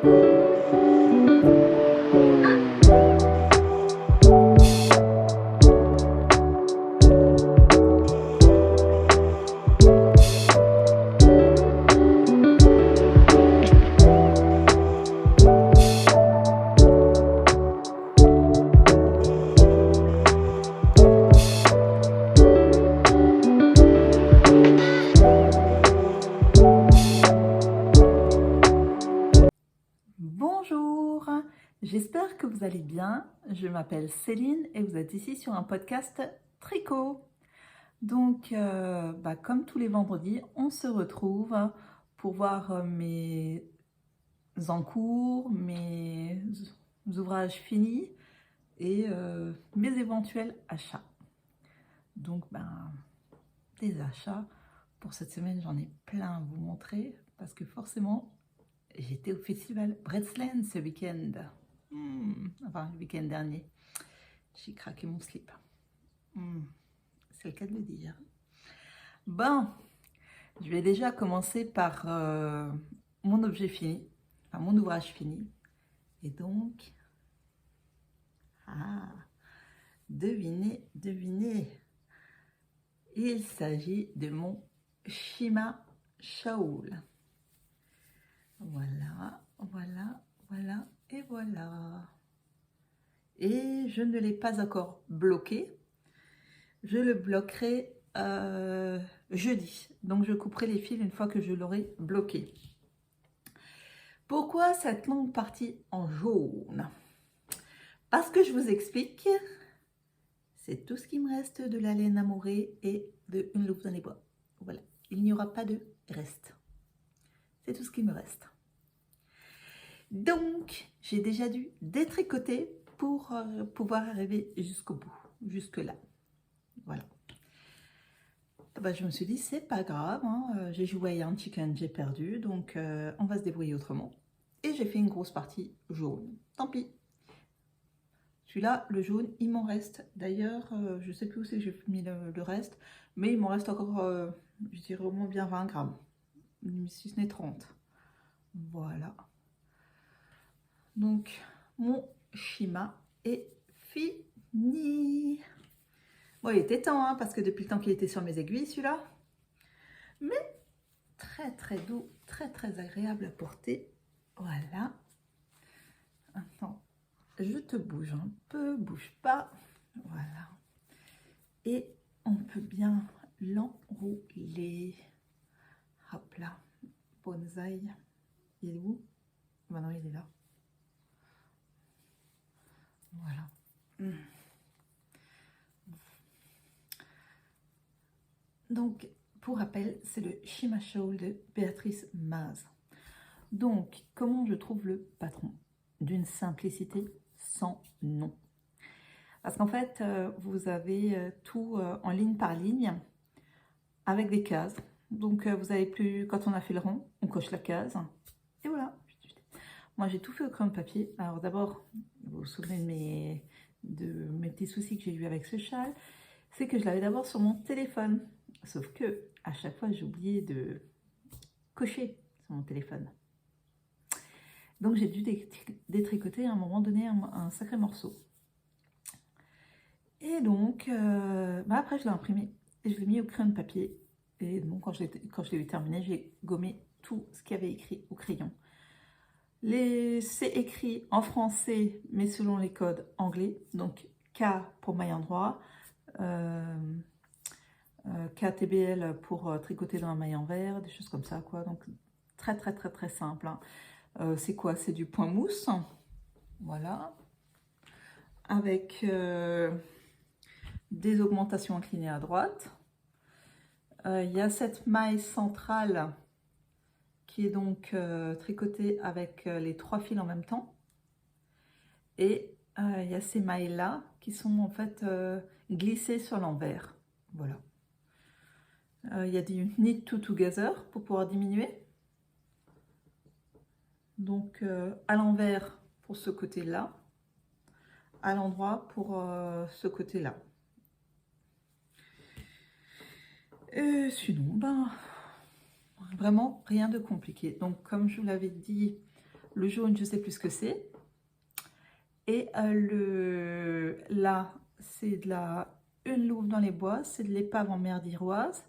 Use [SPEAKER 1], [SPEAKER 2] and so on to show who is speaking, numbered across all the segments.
[SPEAKER 1] Bonjour, j'espère que vous allez bien. Je m'appelle Céline et vous êtes ici sur un podcast tricot. Donc, comme tous les vendredis, on se retrouve pour voir mes encours, mes ouvrages finis et mes éventuels achats. Donc, des achats. Pour cette semaine, j'en ai plein à vous montrer parce que forcément, j'étais au festival Bretzlen ce week-end. Enfin, le week-end dernier. J'ai craqué mon slip. C'est le cas de le dire. Bon, je vais déjà commencer par mon objet fini, enfin mon ouvrage fini. Et donc, devinez, il s'agit de mon Shima Shawl. Voilà, et voilà. Et je ne l'ai pas encore bloqué. Je le bloquerai jeudi. Donc je couperai les fils une fois que je l'aurai bloqué. Pourquoi cette longue partie en jaune? Parce que je vous explique, c'est tout ce qui me reste de la laine amourée et de une loupe dans les bois. Voilà, il n'y aura pas de reste. C'est tout ce qui me reste. Donc, j'ai déjà dû détricoter pour pouvoir arriver jusqu'au bout, jusque là. Voilà. Je me suis dit, c'est pas grave, hein, j'ai joué à un chicken, j'ai perdu, donc on va se débrouiller autrement. Et j'ai fait une grosse partie jaune. Tant pis. Celui-là, le jaune, il m'en reste. D'ailleurs, je sais plus où c'est que j'ai mis le reste, mais il m'en reste encore, je dirais au moins bien 20 grammes, si ce n'est 30. Voilà. Donc, mon Shima est fini. Bon, il était temps, hein, parce que depuis le temps qu'il était sur mes aiguilles, celui-là. Mais très doux, très agréable à porter. Voilà. Attends, je te bouge un peu, bouge pas. Voilà. Et on peut bien l'enrouler. Hop là. Bonsaï. Il est où? Non, il est là. Voilà. Donc, pour rappel, c'est le Shima Shawl de Béatrice Maz. Donc, comment je trouve le patron? D'une simplicité sans nom. Parce qu'en fait, vous avez tout en ligne par ligne, avec des cases. Donc, vous avez plus, quand on a fait le rond, on coche la case. Et voilà. Moi, j'ai tout fait au crayon de papier. Alors d'abord, vous vous souvenez de mes petits soucis que j'ai eu avec ce châle, c'est que je l'avais d'abord sur mon téléphone. Sauf que, à chaque fois, j'ai oublié de cocher sur mon téléphone. Donc j'ai dû détricoter à un moment donné un sacré morceau. Et donc, après je l'ai imprimé et je l'ai mis au crayon de papier. Et donc quand je l'ai eu terminé, j'ai gommé tout ce qu'il y avait écrit au crayon. C'est écrit en français, mais selon les codes anglais. Donc K pour maille endroit, KTBL pour tricoter dans un maille envers, des choses comme ça, quoi. Donc très simple, hein. C'est quoi? C'est du point mousse, voilà, avec des augmentations inclinées à droite. Il y a cette maille centrale qui est donc tricotée avec les 3 fils en même temps. Et il y a ces mailles là qui sont en fait glissées sur l'envers. Voilà. Il y a du knit two together pour pouvoir diminuer. Donc à l'envers pour ce côté-là, à l'endroit pour ce côté-là. Et sinon, vraiment rien de compliqué. Donc comme je vous l'avais dit Le jaune, je sais plus ce que c'est. Et là, c'est de une louve dans les bois, c'est de l'épave en mer d'Iroise.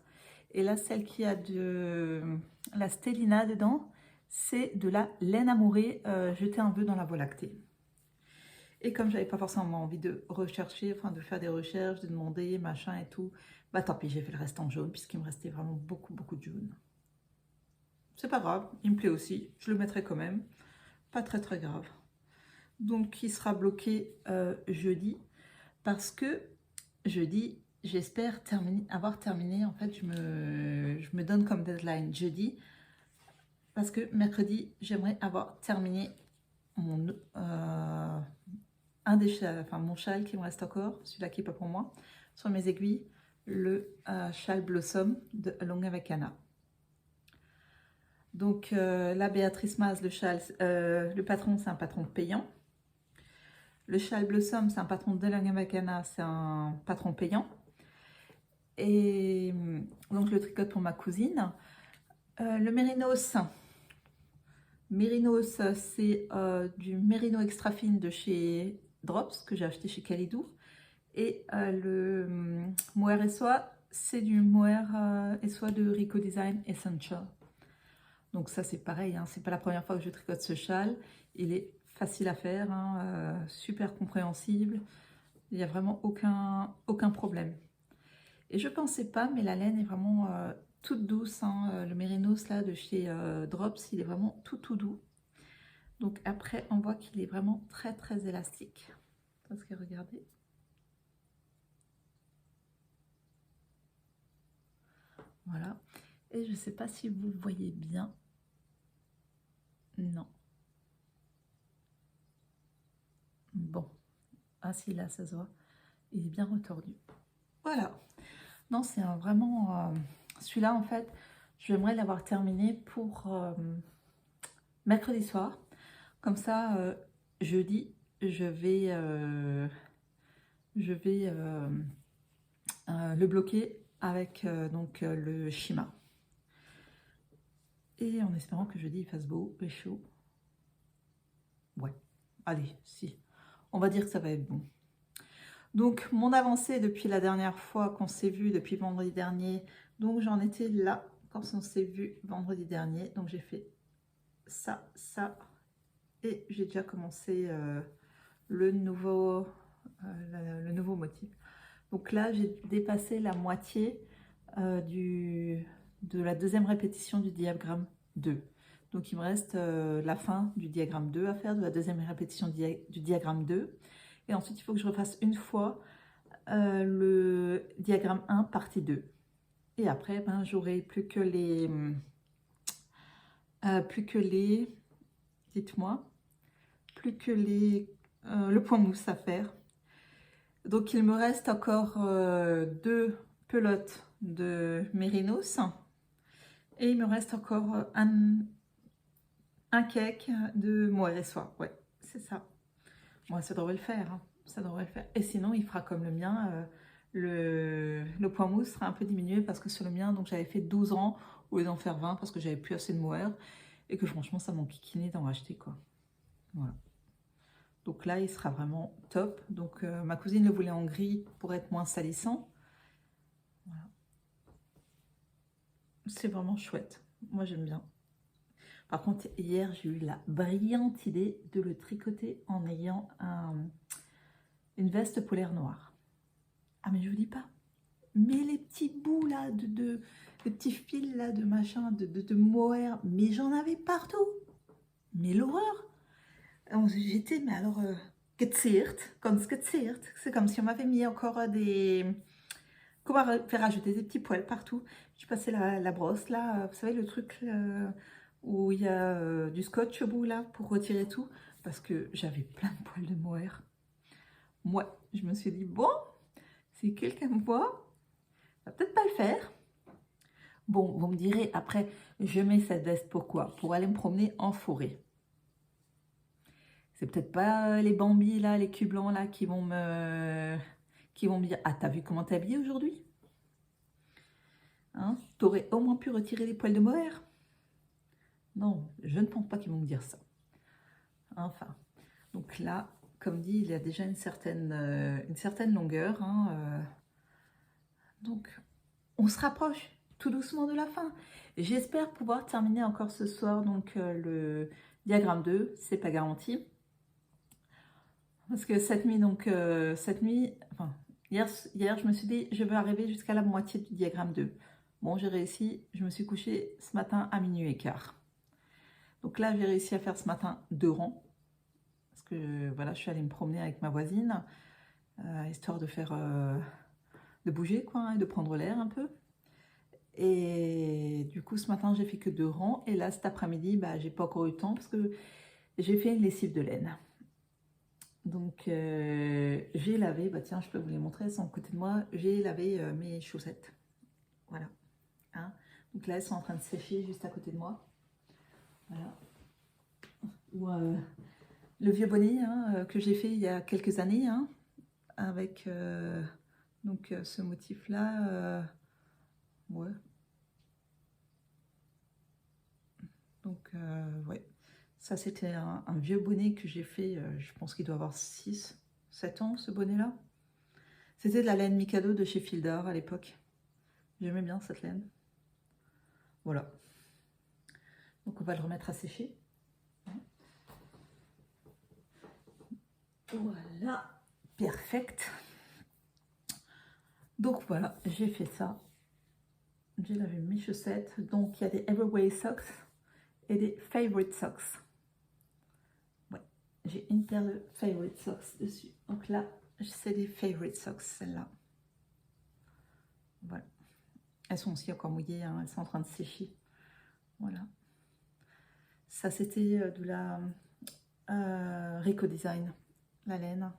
[SPEAKER 1] Et là, celle qui a de la stélina dedans, c'est de la laine amourée jetée un peu dans la voie lactée. Et comme j'avais pas forcément envie de rechercher, enfin de faire des recherches, de demander, machin et tout, bah tant pis, j'ai fait le reste en jaune, puisqu'il me restait vraiment beaucoup, beaucoup de jaune. C'est pas grave, il me plaît aussi, je le mettrai quand même, pas très très grave. Donc il sera bloqué jeudi, parce que jeudi, j'espère avoir terminé, en fait je me donne comme deadline jeudi, parce que mercredi, j'aimerais avoir terminé mon, un des châles, enfin mon châle qui me reste encore, celui-là qui n'est pas pour moi, sur mes aiguilles, le châle Blossom de Longa Vacana. Donc la Béatrice Maz, le patron, c'est un patron payant. Le châle Blossom, c'est un patron de Longa Vacana, c'est un patron payant. Et donc je le tricote pour ma cousine. Le Mérinos, c'est du mérino extra fine de chez Drops, que j'ai acheté chez Kalidou. Et le mohair et soie, c'est du mohair et soie de Rico Design Essential. Donc ça c'est pareil, hein, c'est pas la première fois que je tricote ce châle. Il est facile à faire, hein, super compréhensible. Il n'y a vraiment aucun problème. Et je pensais pas, mais la laine est vraiment toute douce. Hein. Le mérinos là de chez Drops, il est vraiment tout doux. Donc après, on voit qu'il est vraiment très très élastique. Parce que regardez. Voilà. Et je ne sais pas si vous voyez bien. Non. Bon. Ah si, là, ça se voit. Il est bien retordu. Voilà. Non, c'est vraiment... celui-là, en fait, j'aimerais l'avoir terminé pour mercredi soir. Comme ça, jeudi, je vais le bloquer avec donc le Shima. Et en espérant que jeudi il fasse beau et chaud. Ouais, allez, si. On va dire que ça va être bon. Donc, mon avancée depuis la dernière fois qu'on s'est vu, depuis vendredi dernier. Donc, j'en étais là quand on s'est vu vendredi dernier. Donc, j'ai fait ça. Et j'ai déjà commencé le nouveau motif. Donc là, j'ai dépassé la moitié de la deuxième répétition du diagramme 2. Donc il me reste la fin du diagramme 2 à faire, de la deuxième répétition du diagramme 2. Et ensuite, il faut que je refasse une fois le diagramme 1, partie 2. Et après, ben, j'aurai plus que les... dites-moi, le point mousse à faire. Donc il me reste encore 2 pelotes de mérinos et il me reste encore un cake de mohair et soie. Ouais, c'est ça. Moi, ça devrait le faire. Hein. Ça devrait le faire. Et sinon, il fera comme le mien. Le point mousse sera un peu diminué parce que sur le mien, donc j'avais fait 12 rangs au lieu d'en faire 20 parce que j'avais plus assez de mohair et que franchement, ça m'enquiquinait d'en racheter quoi. Voilà. Donc là, il sera vraiment top. Donc ma cousine le voulait en gris pour être moins salissant. Voilà. C'est vraiment chouette. Moi, j'aime bien. Par contre, hier, j'ai eu la brillante idée de le tricoter en ayant une veste polaire noire. Ah, mais je vous dis pas. Mais les petits bouts là, les petits fils là de machin, de mohair, mais j'en avais partout. Mais l'horreur. J'étais, mais alors, getziert. C'est comme si on m'avait mis encore des... Qu'on m'a fait rajouter des petits poils partout. Je passais la brosse là, vous savez le truc où il y a du scotch au bout là pour retirer tout. Parce que j'avais plein de poils de mohair. Moi, je me suis dit, bon, si quelqu'un me voit, va peut-être pas le faire. Bon, vous me direz, après, je mets cette veste pourquoi? Pour aller me promener en forêt. C'est peut-être pas les bambis là, les culs blancs là qui vont me dire « Ah, t'as vu comment t'es habillée aujourd'hui ?» Hein, t'aurais au moins pu retirer les poils de mohair. Non, je ne pense pas qu'ils vont me dire ça. Enfin, donc là, comme dit, il y a déjà une certaine longueur. Hein, donc, on se rapproche tout doucement de la fin. J'espère pouvoir terminer encore ce soir donc le diagramme 2. C'est pas garanti. Parce que cette nuit, enfin, hier, je me suis dit, je veux arriver jusqu'à la moitié du diagramme 2. Bon, j'ai réussi. Je me suis couchée ce matin à minuit et quart. Donc là, j'ai réussi à faire ce matin 2 rangs. Parce que voilà, je suis allée me promener avec ma voisine, histoire de faire, de bouger quoi, hein, et de prendre l'air un peu. Et du coup, ce matin, j'ai fait que 2 rangs. Et là, cet après-midi, bah, j'ai pas encore eu le temps parce que j'ai fait une lessive de laine. Donc, j'ai lavé, bah tiens, je peux vous les montrer, elles sont à côté de moi. J'ai lavé mes chaussettes. Voilà. Hein. Donc là, elles sont en train de sécher juste à côté de moi. Voilà. Ou le vieux bonnet hein, que j'ai fait il y a quelques années, hein, avec donc ce motif-là. Ouais. Donc, ouais. Ça, c'était un vieux bonnet que j'ai fait, je pense qu'il doit avoir 6, 7 ans, ce bonnet-là. C'était de la laine Mikado de chez Fildor à l'époque. J'aimais bien cette laine. Voilà. Donc, on va le remettre à sécher. Voilà. Perfect. Donc, voilà, j'ai fait ça. J'ai lavé mes chaussettes. Donc, il y a des Everway Socks et des Favorite Socks. Ouais, j'ai une paire de Favorite Socks dessus. Donc là, c'est des Favorite Socks, celles-là. Voilà. Elles sont aussi encore mouillées, hein, elles sont en train de sécher. Voilà. Ça, c'était de la Rico Design, la laine.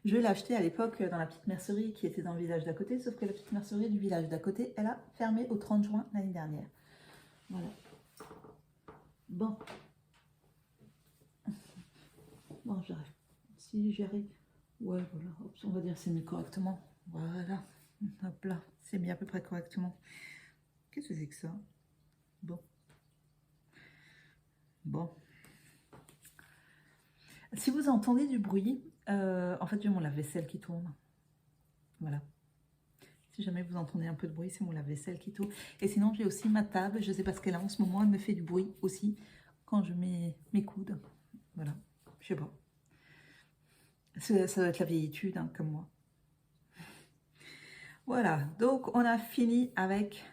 [SPEAKER 1] Je l'ai acheté à l'époque dans la petite mercerie qui était dans le village d'à côté, sauf que la petite mercerie du village d'à côté, elle a fermé au 30 juin l'année dernière. Voilà. Bon. Bon, j'arrive. Si j'arrive. Ouais, voilà. Hop, on va dire c'est mis correctement. Voilà. Hop là. C'est mis à peu près correctement. Qu'est-ce que c'est que ça? Bon. Bon. Si vous entendez du bruit, en fait, j'ai mon lave-vaisselle qui tourne. Voilà. Si jamais vous entendez un peu de bruit, c'est mon lave-vaisselle qui tourne. Et sinon, j'ai aussi ma table. Je ne sais pas ce qu'elle a en ce moment. Elle me fait du bruit aussi quand je mets mes coudes. Voilà. Je sais pas. Ça doit être la vieillitude, hein, comme moi. Voilà. Donc, on a fini avec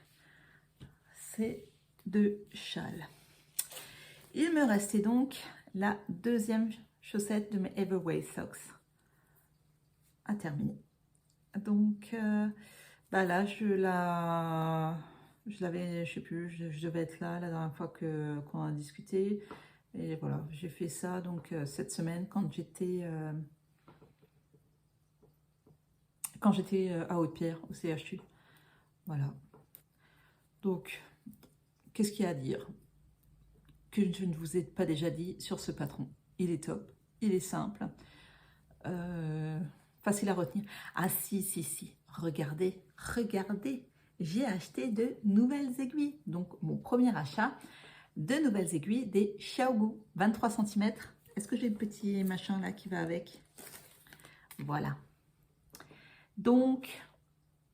[SPEAKER 1] ces 2 châles. Il me restait donc la deuxième chaussette de mes Everway Socks à terminer. Donc, bah là, je l'avais, je sais plus, je devais être là la dernière fois qu'on a discuté. Et voilà, j'ai fait ça donc cette semaine quand j'étais à Haute-Pierre, au CHU. Voilà. Donc, qu'est-ce qu'il y a à dire que je ne vous ai pas déjà dit sur ce patron? Il est top, il est simple, facile à retenir. Ah si, regardez, j'ai acheté de nouvelles aiguilles. Donc, mon premier achat, de nouvelles aiguilles des Xiaogu, 23 cm. Est-ce que j'ai le petit machin là qui va avec? Voilà. Donc,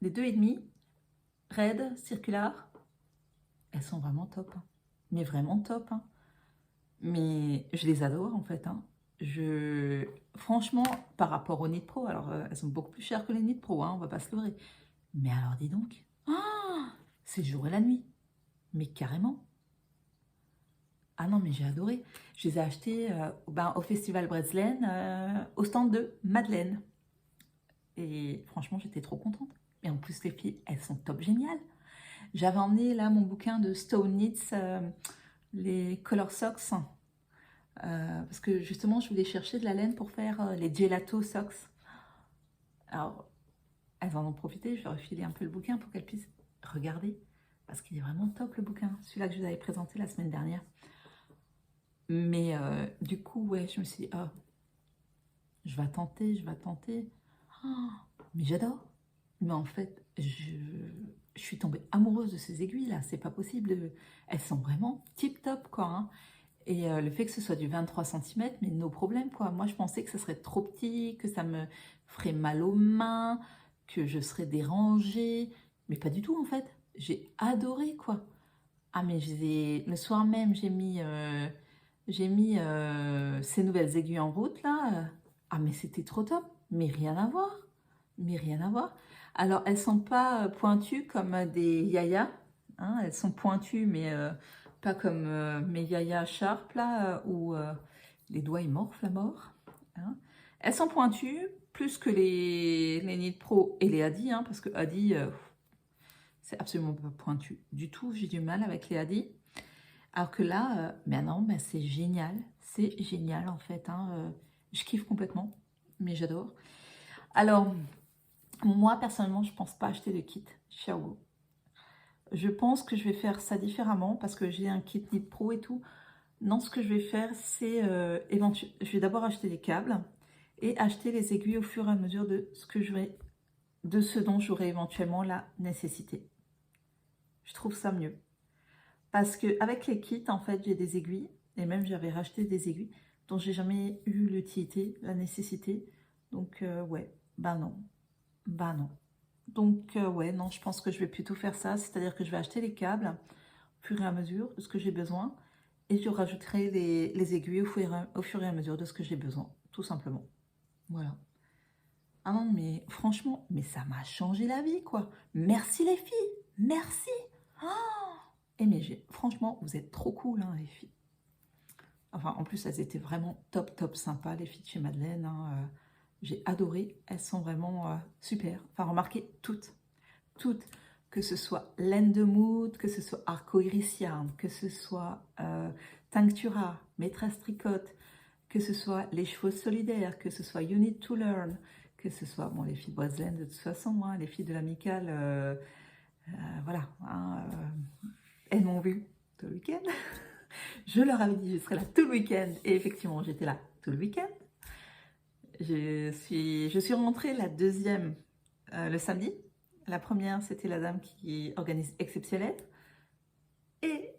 [SPEAKER 1] les 2,5, raides, circulaires, elles sont vraiment top. Hein. Mais vraiment top. Hein. Mais je les adore en fait. Hein. Franchement, par rapport aux Knit Pro, alors elles sont beaucoup plus chères que les Knit Pro, hein, on va pas se leurrer. Mais alors dis donc, c'est le jour et la nuit. Mais carrément. Ah non, mais j'ai adoré. Je les ai achetés au Festival Breslen, au stand de Madeleine. Et franchement, j'étais trop contente. Et en plus, les filles, elles sont top géniales. J'avais emmené là mon bouquin de Stone Knits, les Color Socks. Parce que justement, je voulais chercher de la laine pour faire les Gelato Socks. Alors, elles en ont profité. Je leur ai filé un peu le bouquin pour qu'elles puissent regarder. Parce qu'il est vraiment top le bouquin. Celui-là que je vous avais présenté la semaine dernière. Mais du coup, ouais, je me suis dit, oh, je vais tenter. Oh, mais j'adore. Mais en fait, je suis tombée amoureuse de ces aiguilles là. C'est pas possible. Elles sont vraiment tip top quoi. Hein. Et le fait que ce soit du 23 centimètres, mais nos problèmes, quoi. Moi, je pensais que ça serait trop petit, que ça me ferait mal aux mains, que je serais dérangée. Mais pas du tout, en fait. J'ai adoré, quoi. Ah, mais le soir même, j'ai mis ces nouvelles aiguilles en route, là. Ah, mais c'était trop top. Mais rien à voir. Mais rien à voir. Alors, elles sont pas pointues comme des yayas. Hein, elles sont pointues, mais pas comme mes yayas Sharp, là, où les doigts, ils morflent à mort. Hein. Elles sont pointues, plus que les Knit Pro et les Hadi, hein, parce que Hadi, c'est absolument pas pointu du tout. J'ai du mal avec les Hadi. Alors que là, ben non, ben c'est génial. C'est génial, en fait. Hein, je kiffe complètement, mais j'adore. Alors, moi, personnellement, je pense pas acheter de kit Xiaowu. Je pense que je vais faire ça différemment parce que j'ai un kit Knit Pro et tout. Non, ce que je vais faire, c'est je vais d'abord acheter des câbles et acheter les aiguilles au fur et à mesure de ce dont j'aurai éventuellement la nécessité. Je trouve ça mieux. Parce qu'avec les kits, en fait, j'ai des aiguilles, et même j'avais racheté des aiguilles dont j'ai jamais eu l'utilité, la nécessité. Donc, ouais, bah non, bah non. Donc, ouais, non, je pense que je vais plutôt faire ça, c'est-à-dire que je vais acheter les câbles au fur et à mesure de ce que j'ai besoin, et je rajouterai les aiguilles au fur et à mesure de ce que j'ai besoin, tout simplement. Voilà. Ah non, mais franchement, mais ça m'a changé la vie, quoi. Merci les filles, merci. Et mais franchement, vous êtes trop cool, hein, les filles. Enfin, en plus, elles étaient vraiment top, top sympas, les filles de chez Madeleine. Hein, j'ai adoré. Elles sont vraiment super. Enfin, remarquez, toutes. Toutes. Que ce soit laine de mood, que ce soit arco-iris yarn, que ce soit Tinctura, maîtresse tricote, que ce soit les chevaux solidaires, que ce soit You Need to Learn, que ce soit, bon, les filles de Boiselène de toute façon, hein, les filles de l'amicale, voilà, hein, elles m'ont vu tout le week-end. Je leur avais dit que je serais là tout le week-end. Et effectivement, j'étais là tout le week-end. Je suis rentrée la deuxième le samedi. La première, c'était la dame qui organise Exceptionnel. Et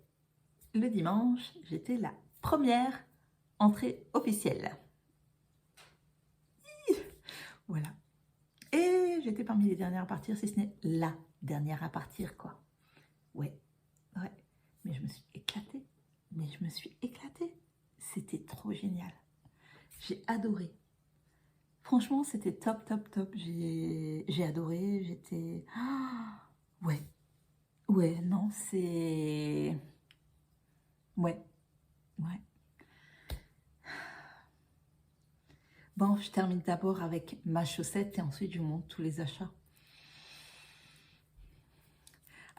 [SPEAKER 1] le dimanche, j'étais la première entrée officielle. Voilà. Et j'étais parmi les dernières à partir, si ce n'est la dernière à partir, quoi. Ouais, ouais. Mais je me suis éclatée. Mais je me suis éclatée. C'était trop génial. J'ai adoré. Franchement, c'était top, top, top. J'ai adoré. J'étais... Ah, ouais. Ouais, non, c'est... Ouais, ouais. Bon, je termine d'abord avec ma chaussette et ensuite je vous montre tous les achats.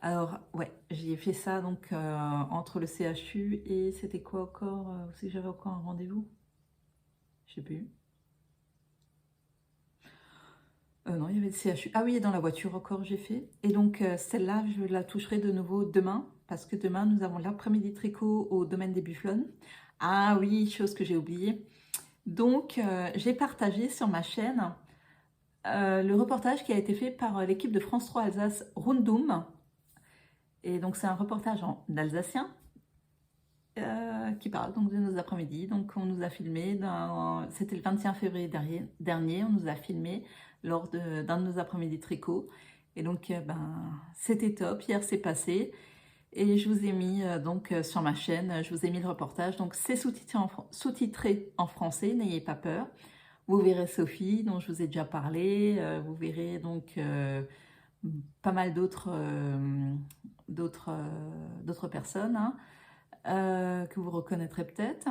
[SPEAKER 1] Alors, ouais, j'ai fait ça donc entre le CHU et c'était quoi encore si j'avais encore un rendez-vous? Je sais plus. Non, il y avait le CHU. Ah oui, et dans la voiture encore, j'ai fait. Et donc, celle-là, je la toucherai de nouveau demain, parce que demain, nous avons l'après-midi tricot au domaine des Bufflons. Ah oui, chose que j'ai oubliée. Donc, j'ai partagé sur ma chaîne le reportage qui a été fait par l'équipe de France 3 Alsace Rundum. Et donc, c'est un reportage en alsacien qui parle donc de nos après-midi. Donc, on nous a filmé, c'était le 21 février dernier, on nous a filmé lors d'un de nos après-midi tricot. Et donc, ben, c'était top. Hier, c'est passé. Et je vous ai mis donc sur ma chaîne, je vous ai mis le reportage. Donc, c'est sous-titré en français, n'ayez pas peur. Vous verrez Sophie, dont je vous ai déjà parlé. Vous verrez donc pas mal d'autres personnes hein, que vous reconnaîtrez peut-être.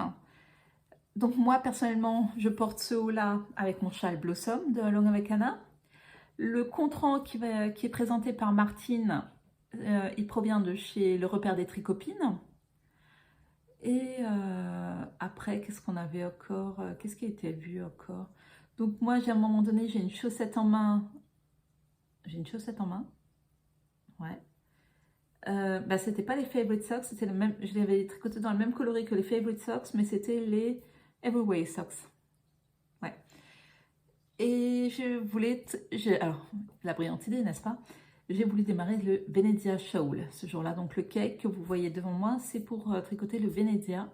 [SPEAKER 1] Donc moi, personnellement, je porte ce haut-là avec mon châle Blossom de Long avec Anna. Le contrant qui est présenté par Martine, il provient de chez Le Repère des Tricopines. Et après, qu'est-ce qu'on avait encore? Qu'est-ce qui a été vu encore? Donc moi, à un moment donné, j'ai une chaussette en main. J'ai une chaussette en main. Ouais. Bah, c'était pas les Favorite Socks, c'était le même. Je les avais tricoté dans le même coloris que les Favorite Socks, mais c'était les Everyway Socks. Ouais. Et je voulais... alors, la brillante idée, n'est-ce pas? J'ai voulu démarrer le Venezia Shawl ce jour-là. Donc le cake que vous voyez devant moi, c'est pour tricoter le Venezia.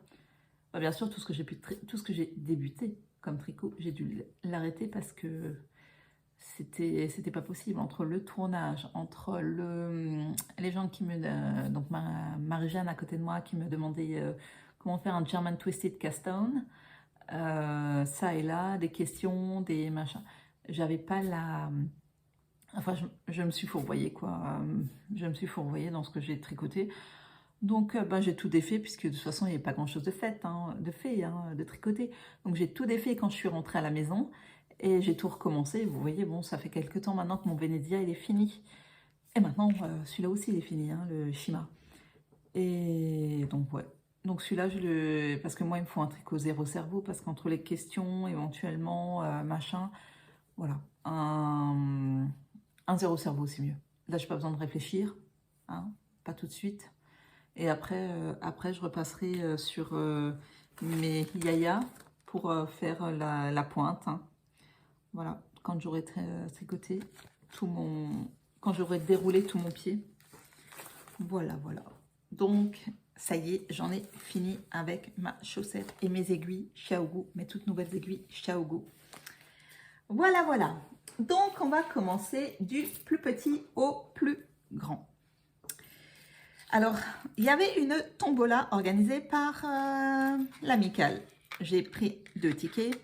[SPEAKER 1] Bah, bien sûr, tout ce que j'ai débuté comme tricot, j'ai dû l'arrêter parce que c'était pas possible. Entre le tournage, entre les gens qui me... donc Marie-Jeanne à côté de moi qui me demandait comment faire un German Twisted Cast On, ça et là, des questions, des machins. J'avais pas la... Enfin, je me suis fourvoyée, quoi. Je me suis fourvoyée dans ce que j'ai tricoté. Donc, ben, j'ai tout défait, puisque de toute façon, il n'y avait pas grand-chose de fait, hein, de tricoter. Donc, j'ai tout défait quand je suis rentrée à la maison, et j'ai tout recommencé. Vous voyez, bon, ça fait quelques temps maintenant que mon Venezia, il est fini. Et maintenant, celui-là aussi, il est fini, hein, le Shima. Et donc, ouais. Donc, celui-là, parce que moi, il me faut un tricot zéro cerveau, parce qu'entre les questions, éventuellement, machin, voilà. Un zéro cerveau, c'est mieux. Là, je n'ai pas besoin de réfléchir, hein, pas tout de suite. Et après je repasserai sur mes yaya pour faire la pointe. Hein. Voilà, quand j'aurai tricoté quand j'aurai déroulé tout mon pied. Voilà, voilà. Donc, ça y est, j'en ai fini avec ma chaussette et mes aiguilles Xiaogu, mes toutes nouvelles aiguilles Xiaogu. Voilà, voilà. Donc, on va commencer du plus petit au plus grand. Alors, il y avait une tombola organisée par l'amicale. J'ai pris 2 tickets.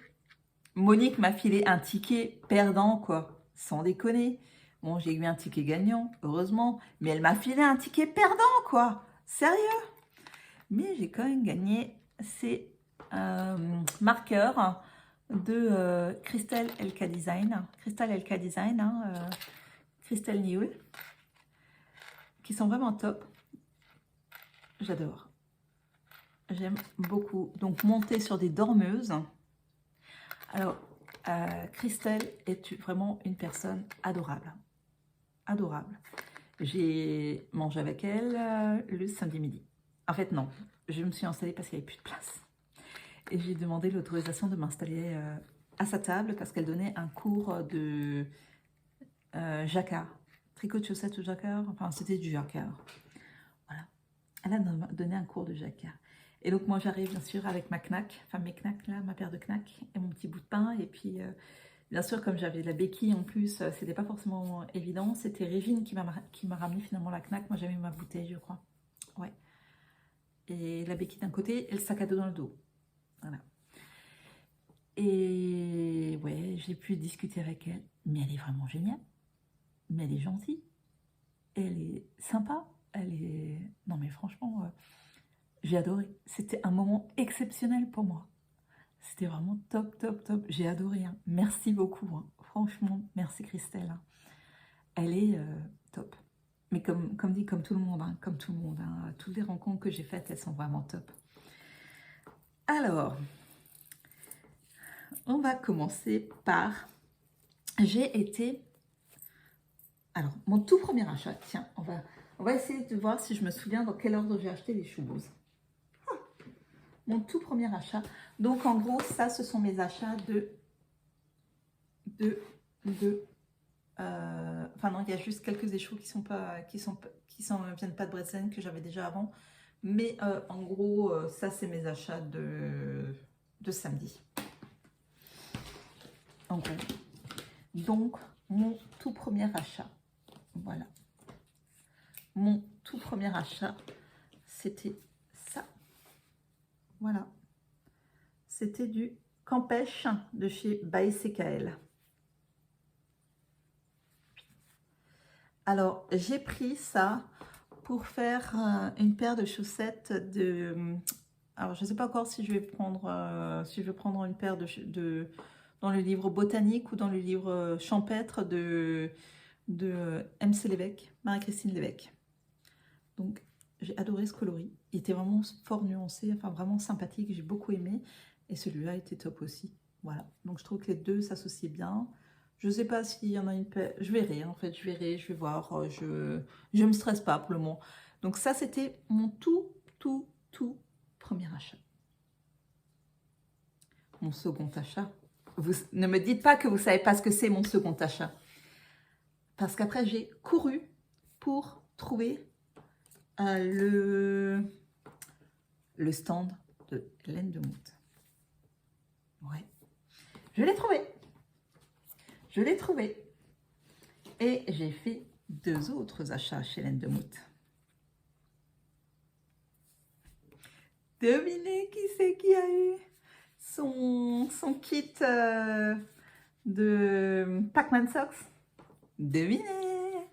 [SPEAKER 1] Monique m'a filé un ticket perdant, quoi. Sans déconner. Bon, j'ai eu un ticket gagnant, heureusement. Mais elle m'a filé un ticket perdant, quoi. Sérieux. Mais j'ai quand même gagné ces marqueurs de Christelle LK Design. Christelle LK Design, hein, Christelle Nioul. Qui sont vraiment top. J'adore. J'aime beaucoup. Donc, monter sur des dormeuses. Alors, Christelle est vraiment une personne adorable. Adorable. J'ai mangé avec elle le samedi midi. En fait, non. Je me suis installée parce qu'il n'y avait plus de place. Et j'ai demandé l'autorisation de m'installer à sa table parce qu'elle donnait un cours de jacquard. Tricot de chaussettes ou jacquard. Enfin, c'était du jacquard. Voilà. Elle a donné un cours de jacquard. Et donc moi j'arrive bien sûr avec ma knack, enfin mes knacks là, ma paire de knacks et mon petit bout de pain. Et puis bien sûr comme j'avais la béquille en plus, c'était pas forcément évident. C'était Régine qui m'a ramené finalement la knack. Moi j'avais ma bouteille je crois. Ouais. Et la béquille d'un côté et le sac à dos dans le dos. Voilà. Et ouais, j'ai pu discuter avec elle. Mais elle est vraiment géniale. Mais elle est gentille. Elle est sympa. Elle est... Non mais franchement... j'ai adoré. C'était un moment exceptionnel pour moi. C'était vraiment top, top, top. J'ai adoré. Hein. Merci beaucoup. Hein. Franchement, merci Christelle. Hein. Elle est top. Mais comme dit, comme tout le monde. Hein, comme tout le monde. Hein. Toutes les rencontres que j'ai faites, elles sont vraiment top. Alors, on va commencer par... J'ai été... Alors, mon tout premier achat. Tiens, on va essayer de voir si je me souviens dans quel ordre j'ai acheté les choses. Mon tout premier achat. Donc, en gros, ça, ce sont mes achats enfin, non, il y a juste quelques échos viennent pas de Bretzel, que j'avais déjà avant. Mais, en gros, ça, c'est mes achats de samedi. En gros. Donc, mon tout premier achat. Voilà. Mon tout premier achat, c'était ça. Voilà. C'était du Campèche de chez By CKL. Alors, j'ai pris ça pour faire une paire de chaussettes de... Alors, je ne sais pas encore si je vais prendre, une paire dans le livre botanique ou dans le livre champêtre de MC Lévesque, Marie-Christine Lévesque. Donc, j'ai adoré ce coloris. Il était vraiment fort nuancé, enfin vraiment sympathique. J'ai beaucoup aimé. Et celui-là était top aussi. Voilà. Donc, je trouve que les deux s'associaient bien. Je ne sais pas s'il y en a une paire. Je verrai, en fait. Je vais voir. Je ne me stresse pas pour le moment. Donc, ça, c'était mon tout premier achat. Mon second achat. Vous ne me dites pas que vous ne savez pas ce que c'est mon second achat. Parce qu'après, j'ai couru pour trouver le stand de laine de moute. Ouais, je l'ai trouvé. Je l'ai trouvé. Et j'ai fait 2 autres achats chez Laine de Moute. Devinez qui c'est qui a eu son kit de Pac-Man Socks. Devinez,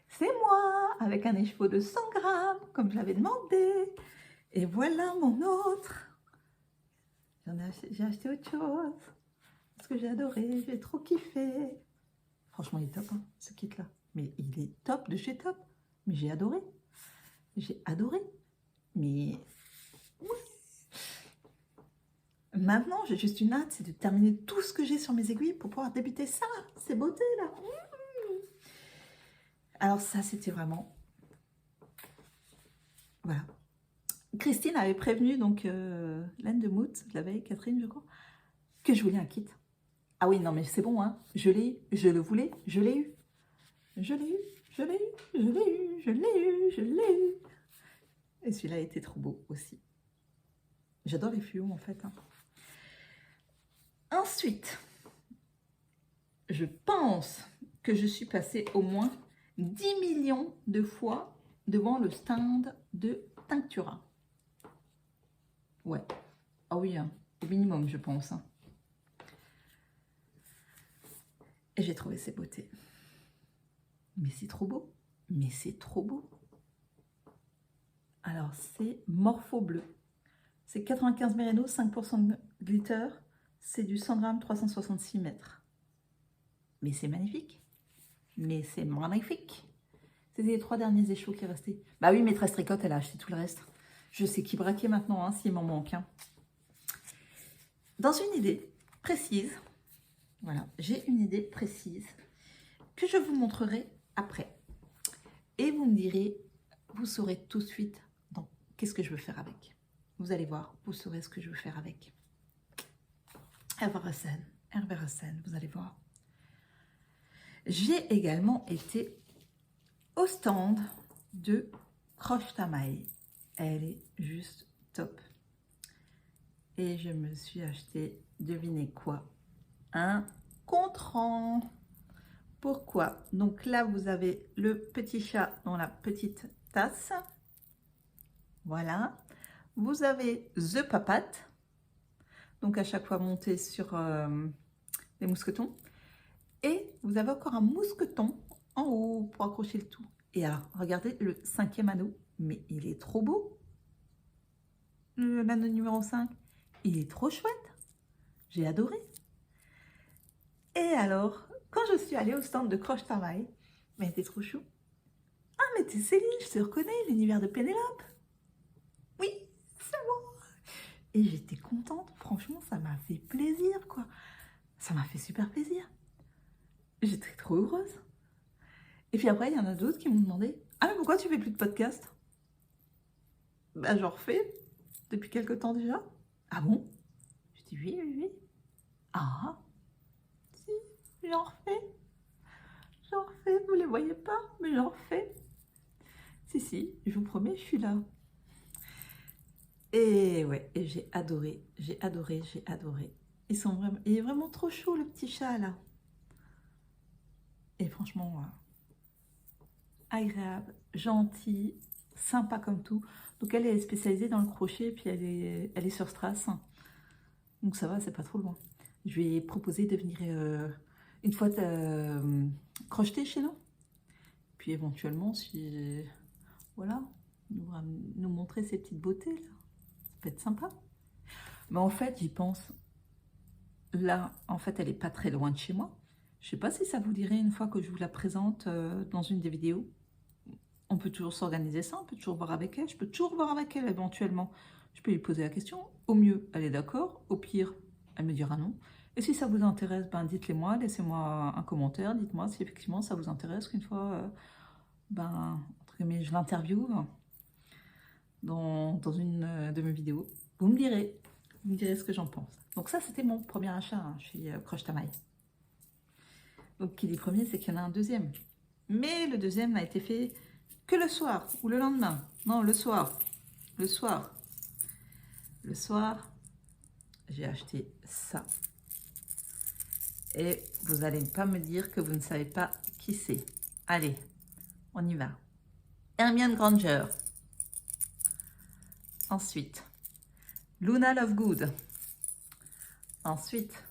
[SPEAKER 1] c'est moi, avec un écheveau de 100 grammes, comme je l'avais demandé. Et voilà mon autre. J'ai acheté autre chose, parce que j'ai adoré, j'ai trop kiffé. Franchement, il est top, hein, ce kit-là. Mais il est top de chez top. Mais j'ai adoré. J'ai adoré. Mais oui. Maintenant, j'ai juste une hâte, c'est de terminer tout ce que j'ai sur mes aiguilles pour pouvoir débuter ça, ces beautés-là. Alors ça, c'était vraiment... Voilà. Christine avait prévenu, donc, Laine de Moute, la veille, Catherine, je crois, que je voulais un kit. Ah oui, non, mais c'est bon, hein. Je l'ai eu, je le voulais, je l'ai eu. Je l'ai eu, je l'ai eu, je l'ai eu, je l'ai eu, je l'ai eu. Et celui-là était trop beau aussi. J'adore les fluos, en fait, hein. Ensuite, je pense que je suis passée au moins 10 millions de fois devant le stand de Tinctura. Ouais. Ah oui, hein, au minimum, je pense. Hein. Et j'ai trouvé ces beautés. Mais c'est trop beau. Mais c'est trop beau. Alors, c'est Morpho Bleu. C'est 95 mérino, 5% de glitter. C'est du 100 grammes, 366 mètres. Mais c'est magnifique. Mais c'est magnifique. C'était les 3 derniers échos qui restaient. Bah oui, maîtresse Tricotte, elle a acheté tout le reste. Je sais qui braquer maintenant, hein, s'il m'en manque. Hein. Dans une idée précise, voilà, j'ai une idée précise que je vous montrerai après. Et vous me direz, vous saurez tout de suite qu'est-ce que je veux faire avec. Vous allez voir, vous saurez ce que je veux faire avec. Herbersen, vous allez voir. J'ai également été au stand de Croche ta maille. Elle est juste top. Et je me suis acheté, devinez quoi? Un contrant. Pourquoi? Donc là, vous avez le petit chat dans la petite tasse. Voilà. Vous avez The Papat. Donc à chaque fois monté sur les mousquetons. Et vous avez encore un mousqueton en haut pour accrocher le tout. Et alors, regardez le 5e anneau. Mais il est trop beau. L'anneau numéro 5. Il est trop chouette. J'ai adoré. Et alors, quand je suis allée au stand de Croche ta maille, mais t'es trop chou. Ah, mais t'es Céline, je te reconnais, l'univers de Pénélope. Oui, c'est bon. Et j'étais contente. Franchement, ça m'a fait plaisir, quoi. Ça m'a fait super plaisir. J'étais trop heureuse. Et puis après, il y en a d'autres qui m'ont demandé « Ah, mais pourquoi tu fais plus de podcast ?» Ben, j'en refais depuis quelque temps déjà. Ah bon? Je dis oui, oui, oui. Ah, si, j'en refais. J'en refais, vous ne les voyez pas, mais j'en refais. Si, je vous promets, je suis là. Et ouais, et j'ai adoré, j'ai adoré, j'ai adoré. Il est vraiment trop chaud, le petit chat, là. Et franchement, agréable, gentil, sympa comme tout. Donc elle est spécialisée dans le crochet, puis elle est sur Strass. Donc ça va, c'est pas trop loin. Je lui ai proposé de venir une fois crocheter chez nous. Puis éventuellement, si voilà, nous montrer ces petites beautés là. Ça peut être sympa. Mais en fait, j'y pense. Là, en fait, elle est pas très loin de chez moi. Je sais pas si ça vous dirait une fois que je vous la présente dans une des vidéos. On peut toujours s'organiser ça, on peut toujours voir avec elle. Je peux toujours voir avec elle éventuellement. Je peux lui poser la question. Au mieux, elle est d'accord. Au pire, elle me dira non. Et si ça vous intéresse, ben dites-les moi, laissez-moi un commentaire. Dites-moi si effectivement ça vous intéresse qu'une fois, entre guillemets, je l'interviewe dans une de mes vidéos. Vous me direz ce que j'en pense. Donc ça, c'était mon premier achat hein, chez Croche ta maille. Donc qui dit premier, c'est qu'il y en a un deuxième. Mais le deuxième n'a été fait que le soir ou le lendemain. Non, le soir. Le soir. le soir, j'ai acheté ça. Et vous n'allez pas me dire que vous ne savez pas qui c'est. Allez, on y va. Hermione Granger. Ensuite, Luna Lovegood. Ensuite,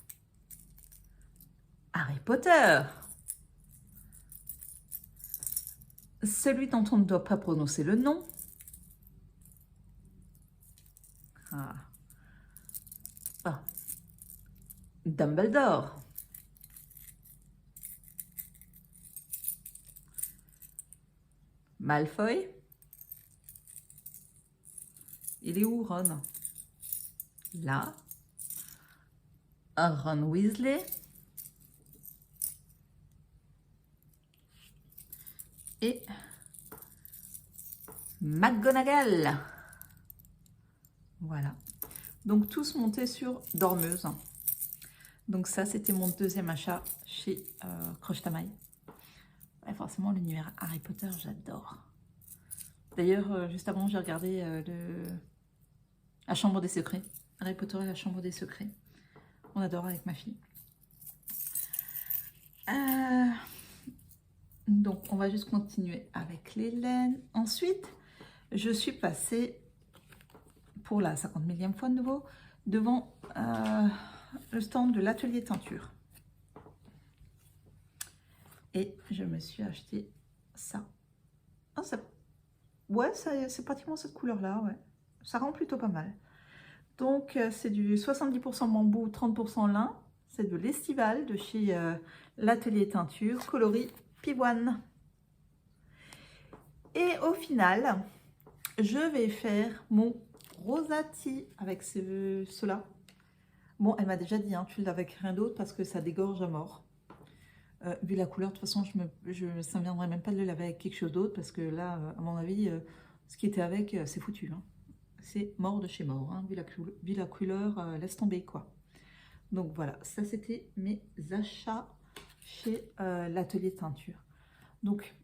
[SPEAKER 1] Harry Potter. Celui dont on ne doit pas prononcer le nom. Ah. Ah. Dumbledore. Malfoy. Il est où, Ron? Là. Ron Weasley. Et McGonagall. Voilà. Donc, tous montés sur dormeuse. Donc, ça, c'était mon deuxième achat chez Croche-Tamaille. Ouais, forcément, l'univers Harry Potter, j'adore. D'ailleurs, juste avant, j'ai regardé La Chambre des Secrets. Harry Potter et la Chambre des Secrets. On adore avec ma fille. Donc, on va juste continuer avec les laines. Ensuite, je suis passée, pour la 50 millième fois de nouveau, devant le stand de l'atelier teinture. Et je me suis acheté ça. Ah, ça ouais, c'est pratiquement cette couleur-là, ouais. Ça rend plutôt pas mal. Donc, c'est du 70% bambou, 30% lin. C'est de l'Estival de chez l'atelier teinture, coloris Pivoine. Et au final, je vais faire mon rosati avec ceux-là. Bon, elle m'a déjà dit, hein, tu le laves avec rien d'autre parce que ça dégorge à mort. Vu la couleur, de toute façon, ça ne viendrait même pas de le laver avec quelque chose d'autre parce que là, à mon avis, ce qui était avec, c'est foutu. Hein. C'est mort de chez mort, hein, vu la couleur, laisse tomber quoi. Donc voilà, ça c'était mes achats chez l'atelier teinture. Donc,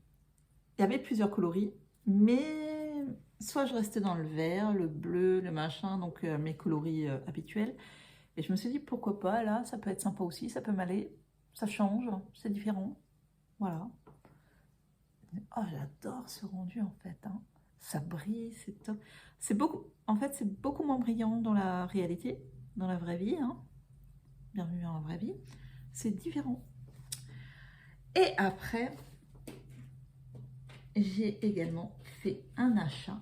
[SPEAKER 1] il y avait plusieurs coloris, mais soit je restais dans le vert, le bleu, le machin, donc mes coloris habituels. Et je me suis dit, pourquoi pas, là, ça peut être sympa aussi, ça peut m'aller, ça change, c'est différent. Voilà. Oh, j'adore ce rendu en fait. Hein. Ça brille, c'est top. C'est beaucoup, en fait, c'est beaucoup moins brillant dans la réalité, dans la vraie vie. Hein. Bienvenue dans la vraie vie. C'est différent. Et après, j'ai également fait un achat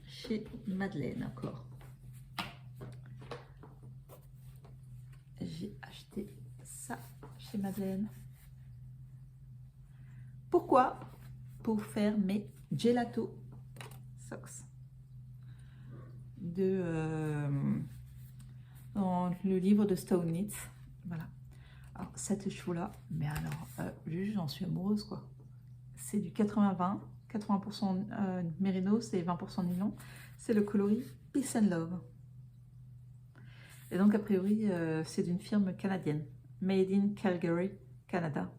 [SPEAKER 1] chez Madeleine encore. J'ai acheté ça chez Madeleine. Pourquoi? Pour faire mes gelato socks dans le livre de Stone Knits. Voilà. Alors, cette chevaux-là, mais alors, juste j'en suis amoureuse quoi. C'est du 80-20, 80% mérinos et 20% nylon. C'est le coloris Peace and Love. Et donc, a priori, c'est d'une firme canadienne. Made in Calgary, Canada.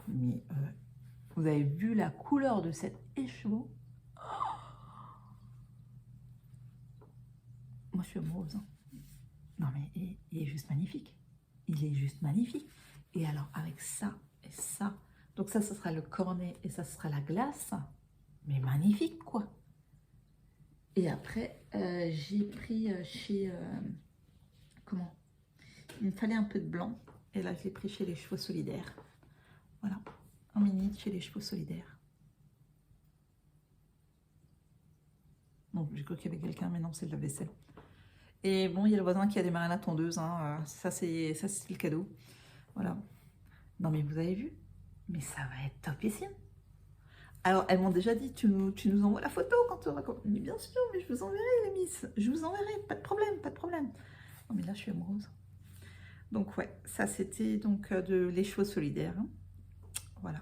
[SPEAKER 1] Mais vous avez vu la couleur de cet écheveau? Moi, je suis amoureuse. Hein. Non, mais il est juste magnifique. Il est juste magnifique. Et alors, avec ça et ça... Donc ça, ce sera le cornet et ça, ce sera la glace. Mais magnifique, quoi. Et après, j'ai pris chez... comment? Il me fallait un peu de blanc. Et là, je l'ai pris chez les Chevaux Solidaires. Voilà. En mini chez les Chevaux Solidaires. Bon, j'ai cru qu'il y avait quelqu'un, mais non, c'est de la vaisselle. Et bon, il y a le voisin qui a démarré la tondeuse. Hein. Ça, c'est le cadeau. Voilà. Non, mais vous avez vu? Mais ça va être topissime. Alors, elles m'ont déjà dit, tu nous envoies la photo quand tu auras... Mais bien sûr, mais je vous enverrai, les miss. Je vous enverrai, pas de problème, pas de problème. Non, mais là, je suis amoureuse. Donc, ouais, ça, c'était donc de Les Chevaux Solidaires. Hein. Voilà.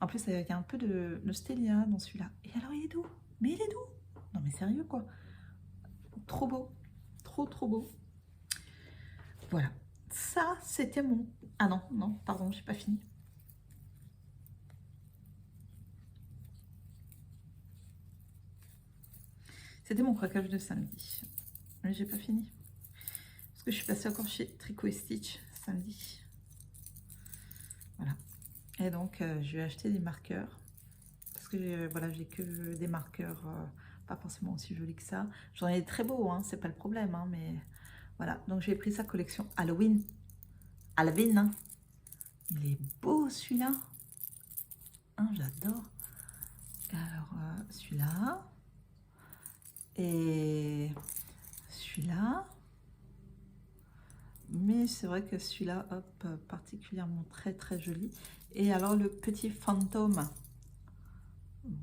[SPEAKER 1] En plus, il y a un peu de Nostélia dans celui-là. Et alors, il est doux. Mais il est doux. Non, mais sérieux, quoi. Trop beau. Trop, trop beau. Voilà. Ça, c'était mon... Ah non, non, pardon, j'ai pas fini. C'était mon craquage de samedi. Mais j'ai pas fini. Parce que je suis passée encore chez Tricot et Stitch samedi. Voilà. Et donc, je vais acheter des marqueurs. Parce que voilà, j'ai que des marqueurs pas forcément aussi jolis que ça. J'en ai des très beaux, hein, c'est pas le problème. Hein, mais voilà. Donc, j'ai pris sa collection Halloween. Halloween, hein. Il est beau celui-là. Hein, j'adore. Alors, celui-là. Et celui-là. Mais c'est vrai que celui-là, hop, particulièrement très très joli. Et alors le petit fantôme.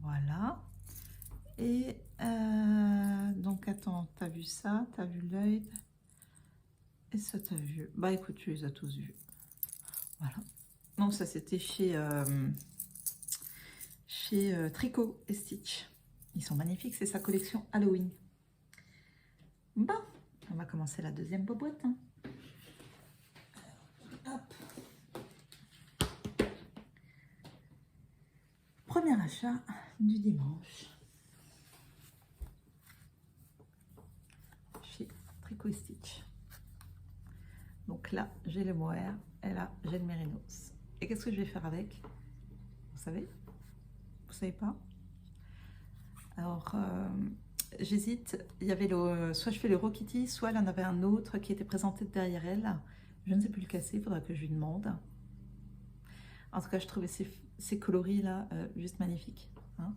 [SPEAKER 1] Voilà. Et donc attends, t'as vu ça, t'as vu l'œil. Et ça t'as vu. Bah écoute, tu les as tous vus. Voilà. Donc ça c'était chez Tricot et Stitch. Ils sont magnifiques, c'est sa collection Halloween. Bon, on va commencer la deuxième boîte. Hein. Hop. Premier achat du dimanche chez Tricot et Stitch. Donc là, j'ai le mohair et là, j'ai le mérinos. Et qu'est-ce que je vais faire avec? Vous savez? Vous savez pas? Alors, j'hésite. Il y avait soit je fais le Rokiti, soit il y en avait un autre qui était présenté derrière elle. Je ne sais plus le casser, il faudra que je lui demande. En tout cas, je trouvais ces coloris là juste magnifiques. Hein.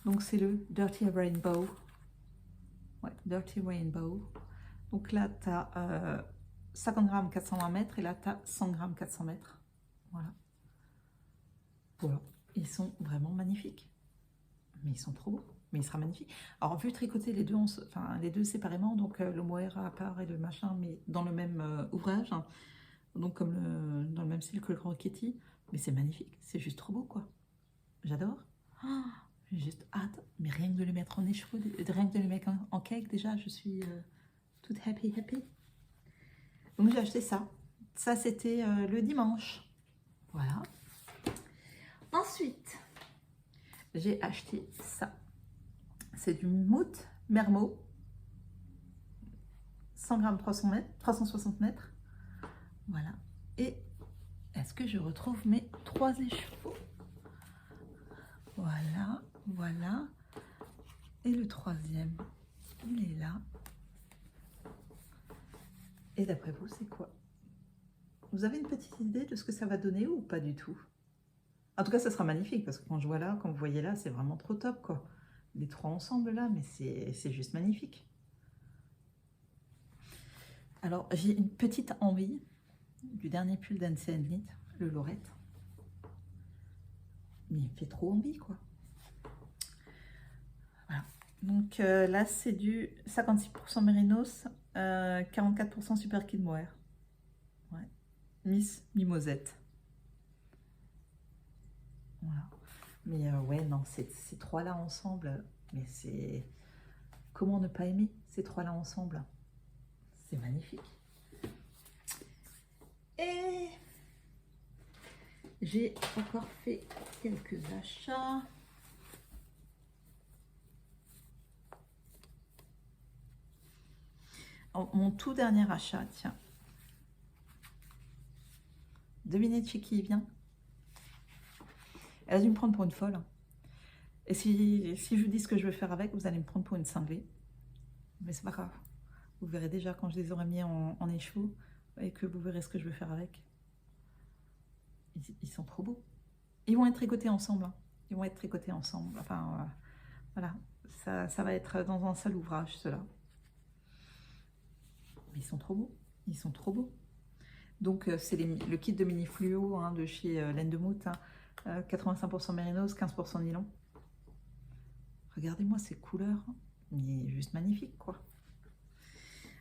[SPEAKER 1] Donc c'est le Dirty Rainbow. Ouais, Dirty Rainbow. Donc là, tu as 50 grammes 420 mètres et là, tu as 100 grammes 400 mètres. Voilà. Voilà. Ils sont vraiment magnifiques. Mais ils sont trop beaux. Mais il sera magnifique. Alors, vu tricoter les deux, les deux séparément, donc le mohair à part et le machin, mais dans le même ouvrage, hein, donc comme dans le même style que le Rokiti, mais c'est magnifique. C'est juste trop beau, quoi. J'adore. Oh, j'ai juste hâte. Mais rien que de les mettre en écheveau, rien que de les mettre en cake, déjà, je suis toute happy. Donc, j'ai acheté ça. Ça, c'était le dimanche. Voilà. Ensuite, j'ai acheté ça. C'est du Mout Mermot. 100 grammes 300 mètres, 360 mètres. Voilà. Et est-ce que je retrouve mes 3 écheveaux? Voilà, voilà. Et le troisième, il est là. Et d'après vous, c'est quoi? Vous avez une petite idée de ce que ça va donner ou pas du tout? En tout cas, ça sera magnifique parce que quand je vois là, quand vous voyez là, c'est vraiment trop top, quoi. Les 3 ensemble là, mais c'est juste magnifique. Alors, j'ai une petite envie du dernier pull d'Anse Knit, le Lorette. Mais il me fait trop envie, quoi. Voilà. Donc là, c'est du 56% Mérinos, 44% Super Kid Mohair. Ouais. Miss Mimosette. Voilà. Mais ouais, non, ces 3-là ensemble, mais c'est... Comment ne pas aimer ces 3-là ensemble? C'est magnifique. Et j'ai encore fait quelques achats. Mon tout dernier achat, tiens. Devinez de chez qui il vient? Elle a dû me prendre pour une folle. Et si je vous dis ce que je vais faire avec, vous allez me prendre pour une cinglée. Mais c'est pas grave. Vous verrez déjà quand je les aurai mis en écheveau et que vous verrez ce que je vais faire avec. Ils sont trop beaux. Ils vont être tricotés ensemble. Hein. Ils vont être tricotés ensemble. Enfin, voilà. Ça va être dans un seul ouvrage, ceux-là. Mais ils sont trop beaux. Ils sont trop beaux. Donc, c'est le kit de mini fluo hein, de chez Laine de Mout. Hein, 85% mérinos, 15% nylon. Regardez-moi ces couleurs. Il est juste magnifique, quoi.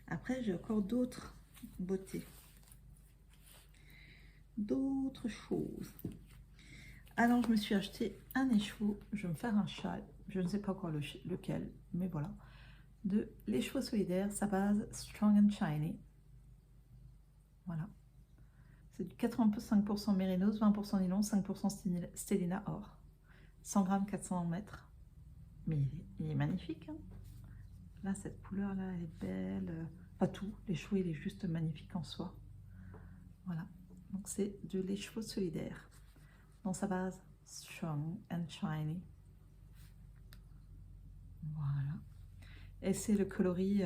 [SPEAKER 1] Après, j'ai encore d'autres beautés. D'autres choses. Alors, je me suis acheté un écheveau. Je vais me faire un châle. Je ne sais pas encore lequel, mais voilà. De l'écheveau solidaire, sa base Strong and Shiny. Voilà. C'est du 85% mérinos, 20% nylon, 5% stélina or. 100 grammes, 400 mètres. Mais il est magnifique. Hein, Là, cette couleur-là, elle est belle. Pas tout, l'écheveau, il est juste magnifique en soi. Voilà, donc c'est de l'écheveau solidaire. Dans sa base, strong and shiny. Voilà. Et c'est le coloris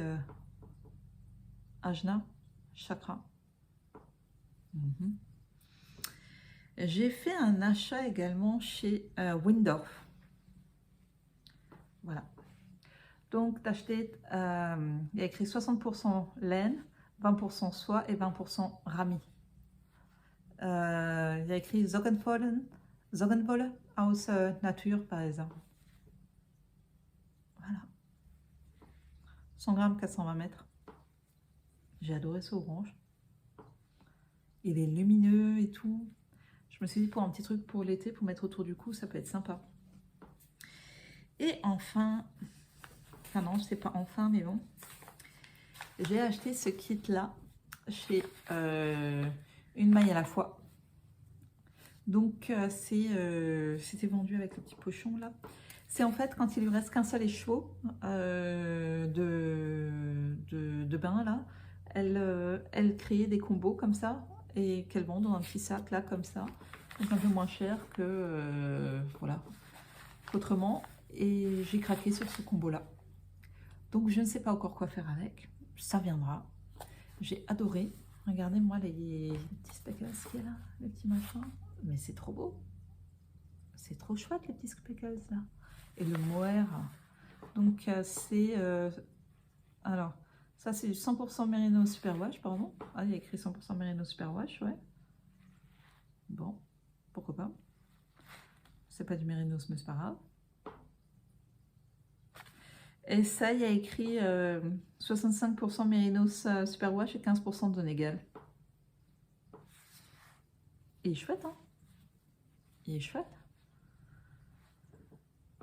[SPEAKER 1] Ajna Chakra. J'ai fait un achat également chez Windorf. Voilà. Donc, d'acheter, il y a écrit 60% laine, 20% soie et 20% rami. Il y a écrit Zoggenwolle aus Natur, par exemple. Voilà. 100 grammes, 420 mètres. J'ai adoré ce orange. Il est lumineux et tout. Je me suis dit pour un petit truc pour l'été, pour mettre autour du cou, ça peut être sympa. Et enfin, enfin non, c'est pas enfin, mais bon. J'ai acheté ce kit-là chez Une maille à la fois. Donc, c'était vendu avec le petit pochon là. C'est en fait quand il lui reste qu'un seul écheveau de bain là, elle crée des combos comme ça et qu'elle vend dans un petit sac là comme ça. Donc un peu moins cher que voilà, autrement. Et j'ai craqué sur ce combo là. Donc je ne sais pas encore quoi faire avec. Ça viendra. J'ai adoré. Regardez-moi les petits speckles qu'il y a là, les petits machins. Mais c'est trop beau. C'est trop chouette les petits speckles là. Et le mohair. Donc c'est... alors, ça c'est du 100% Merino Superwash, pardon. Ah, il y a écrit 100% Merino Superwash, ouais. Bon, pourquoi pas. C'est pas du Mérinos, mais c'est pas grave. Et ça, il y a écrit 65% Mérinos Superwash et 15% Donegal. Il est chouette, hein. Il est chouette.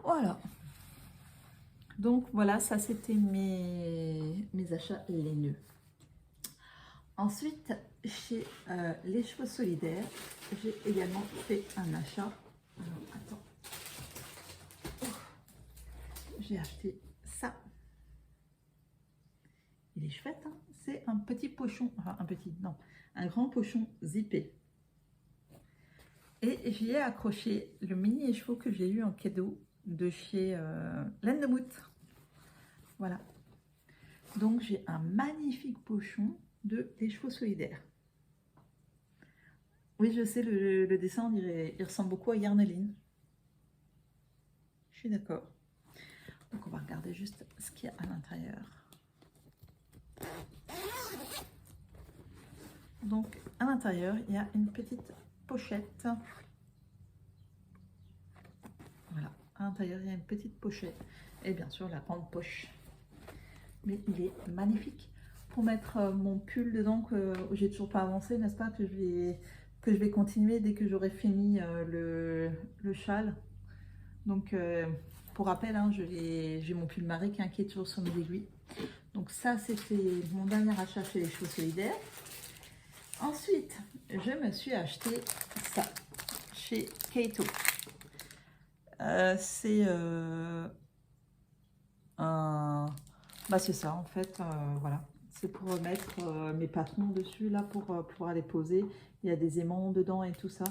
[SPEAKER 1] Voilà. Donc voilà, ça c'était mes achats laineux. Ensuite, chez Les Chevaux Solidaires, j'ai également fait un achat. Alors, attends. J'ai acheté ça. Il est chouette, hein. C'est un petit pochon, enfin un petit, non, un grand pochon zippé. Et j'y ai accroché le mini écheveau que j'ai eu en cadeau de chez Laine de Moute. Voilà. Donc j'ai un magnifique pochon de Les Chevaux Solidaires. Oui, je sais, le dessin, il ressemble beaucoup à Yarneline. Je suis d'accord. Donc on va regarder juste ce qu'il y a à l'intérieur. Donc à l'intérieur, il y a une petite pochette. Voilà, à l'intérieur, il y a une petite pochette. Et bien sûr, la grande poche. Mais il est magnifique. Pour mettre mon pull dedans, que j'ai toujours pas avancé, n'est-ce pas, que je vais continuer dès que j'aurai fini le châle. Donc, pour rappel, hein, j'ai mon pull marée qui est toujours sur mes aiguilles. Donc ça, c'était mon dernier achat chez Les Chevaux Solidaires. Ensuite, je me suis acheté ça chez Kato. C'est bah c'est ça en fait, voilà. C'est pour mettre mes patrons dessus là pour pouvoir les poser. Il y a des aimants dedans et tout ça.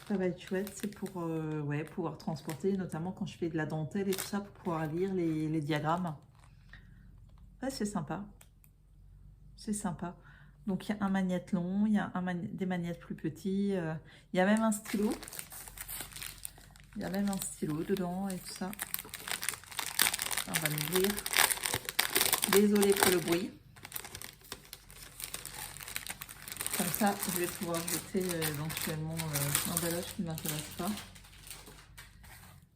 [SPEAKER 1] Ça va être chouette, c'est pour ouais, pouvoir transporter, notamment quand je fais de la dentelle et tout ça, pour pouvoir lire les diagrammes. Ouais, c'est sympa. C'est sympa. Donc il y a un magnète long, il y a des magnettes plus petits, il y a même un stylo. Il y a même un stylo dedans et tout ça. On va l'ouvrir. Désolée pour le bruit. Comme ça, je vais pouvoir jeter éventuellement l'emballage qui ne m'intéresse pas.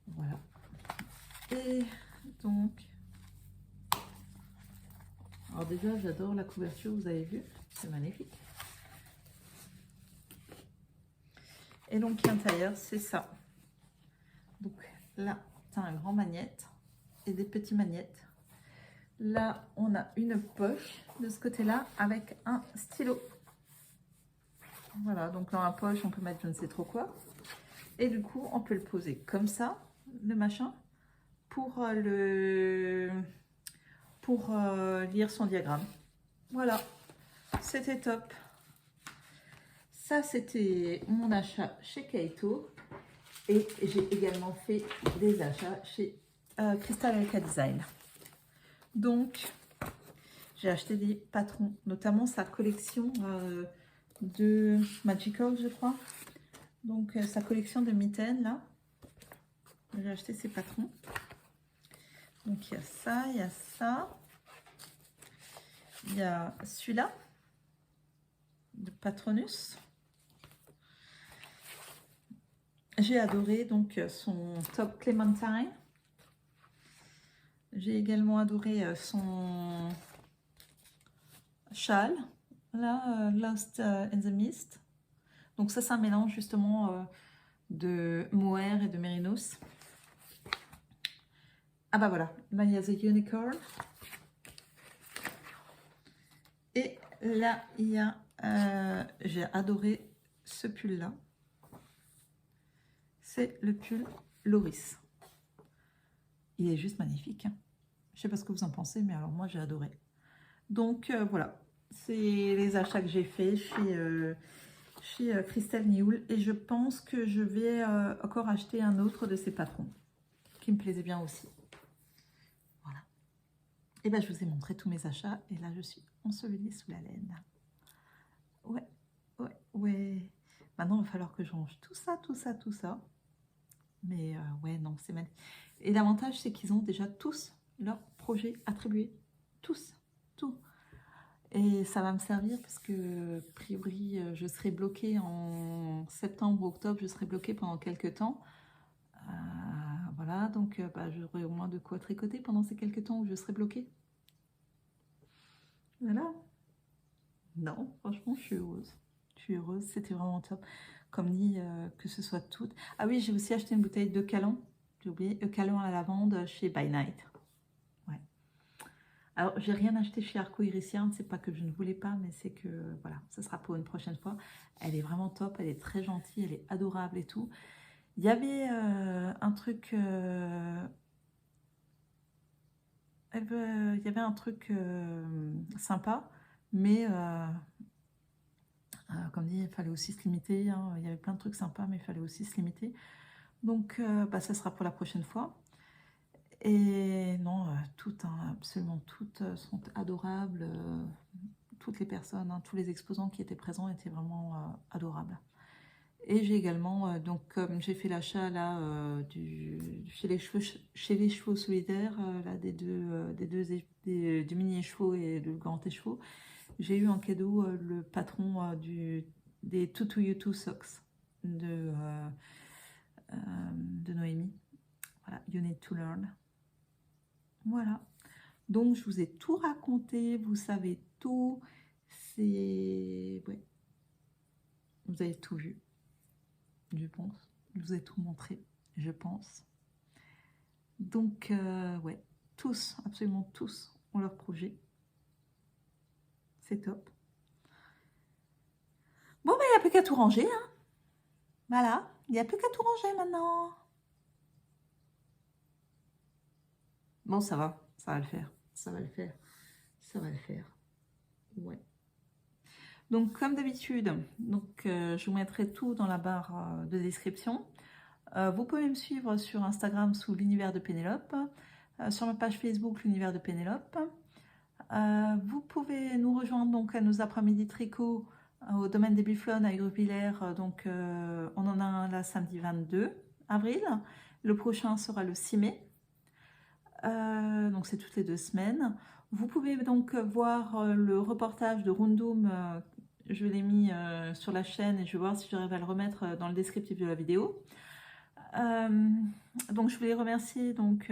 [SPEAKER 1] Voilà. Et donc, alors déjà, j'adore la couverture, vous avez vu, c'est magnifique. Et donc, l'intérieur, c'est ça. Donc là, tu as un grand magnète et des petits magnettes. Là, on a une poche de ce côté-là avec un stylo. Voilà, donc dans la poche, on peut mettre je ne sais trop quoi. Et du coup, on peut le poser comme ça, le machin, pour pour lire son diagramme. Voilà, c'était top. Ça, c'était mon achat chez Kaito. Et j'ai également fait des achats chez Crystal Alka Design. Donc, j'ai acheté des patrons, notamment sa collection de Magical, je crois. Donc, sa collection de mitaines, là. J'ai acheté ces patrons. Donc, il y a ça, il y a ça. Il y a celui-là, de Patronus. J'ai adoré donc son top Clementine. J'ai également adoré son châle, là, Lost in the Mist. Donc ça, c'est un mélange justement de mohair et de mérinos. Ah bah voilà, là il y a The Unicorn. Et là, il y a, j'ai adoré ce pull-là. C'est le pull Loris. Il est juste magnifique. Hein. Je ne sais pas ce que vous en pensez, mais alors moi j'ai adoré. Donc voilà, c'est les achats que j'ai faits chez Crystal Nioul. Et je pense que je vais encore acheter un autre de ces patrons qui me plaisait bien aussi. Voilà. Et bien je vous ai montré tous mes achats. Et là je suis ensevelie sous la laine. Ouais, ouais, ouais. Maintenant il va falloir que je range tout ça, tout ça, tout ça. Mais ouais, non, c'est magnifique. Et l'avantage, c'est qu'ils ont déjà tous leurs projets attribués. Tous, tout. Et ça va me servir parce que, a priori, je serai bloquée en septembre ou octobre, je serai bloquée pendant quelques temps. Voilà, donc bah, j'aurai au moins de quoi tricoter pendant ces quelques temps où je serai bloquée. Voilà. Non, franchement, je suis heureuse. Je suis heureuse, c'était vraiment top. Comme dit, que ce soit tout. Ah oui, j'ai aussi acheté une bouteille de Calon. J'ai oublié, Calon à la lavande chez By Night. Ouais. Alors, j'ai rien acheté chez Arco Iris Yarn. C'est pas que je ne voulais pas, mais c'est que, voilà, ça sera pour une prochaine fois. Elle est vraiment top, elle est très gentille, elle est adorable et tout. Il y avait un truc... il y avait un truc sympa, mais... comme dit, il fallait aussi se limiter. Hein. Il y avait plein de trucs sympas, mais il fallait aussi se limiter. Donc, bah, ça sera pour la prochaine fois. Et non, toutes, hein, absolument toutes sont adorables. Toutes les personnes, hein, tous les exposants qui étaient présents étaient vraiment adorables. Et j'ai également, donc comme j'ai fait l'achat là chez les chevaux solidaires, là, du mini écheveau et du grand écheveau, j'ai eu en cadeau le patron des Tutu Yutu Socks de Noémie. Voilà, You Need to Learn. Voilà. Donc, je vous ai tout raconté, vous savez tout. C'est... Ouais. Vous avez tout vu, je pense. Je vous ai tout montré, je pense. Donc, ouais, tous, absolument tous ont leur projet. C'est top. Bon, ben, il n'y a plus qu'à tout ranger, hein. Voilà, il n'y a plus qu'à tout ranger maintenant. Bon, ça va le faire, ça va le faire, ça va le faire. Ouais. Donc, comme d'habitude, je vous mettrai tout dans la barre de description. Vous pouvez me suivre sur Instagram sous l'univers de Pénélope, sur ma page Facebook l'univers de Pénélope. Vous pouvez nous rejoindre donc à nos après-midi tricot au domaine des Bufflones à Gruvillers. Donc, on en a un là samedi 22 avril. Le prochain sera le 6 mai. Donc, c'est toutes les 2 semaines. Vous pouvez donc voir le reportage de Rundum. Je l'ai mis sur la chaîne et je vais voir si j'arrive à le remettre dans le descriptif de la vidéo. Donc je voulais remercier donc,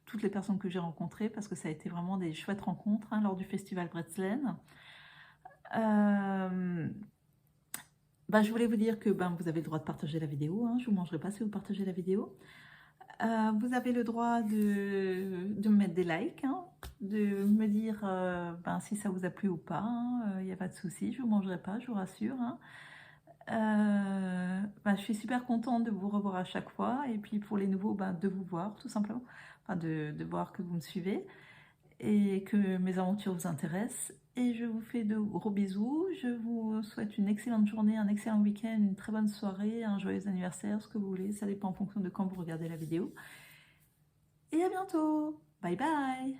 [SPEAKER 1] toutes les personnes que j'ai rencontrées parce que ça a été vraiment des chouettes rencontres hein, lors du festival Bretzlen. Je voulais vous dire que vous avez le droit de partager la vidéo, hein, je ne vous mangerai pas si vous partagez la vidéo. Vous avez le droit de me mettre des likes, hein, de me dire si ça vous a plu ou pas, il n'y a pas de souci, je ne vous mangerai pas, je vous rassure. Hein. Je suis super contente de vous revoir à chaque fois et puis pour les nouveaux, de vous voir tout simplement. de voir que vous me suivez et que mes aventures vous intéressent. Et je vous fais de gros bisous. Je vous souhaite une excellente journée, un excellent week-end, une très bonne soirée, un joyeux anniversaire, ce que vous voulez. Ça dépend en fonction de quand vous regardez la vidéo. Et à bientôt. Bye bye.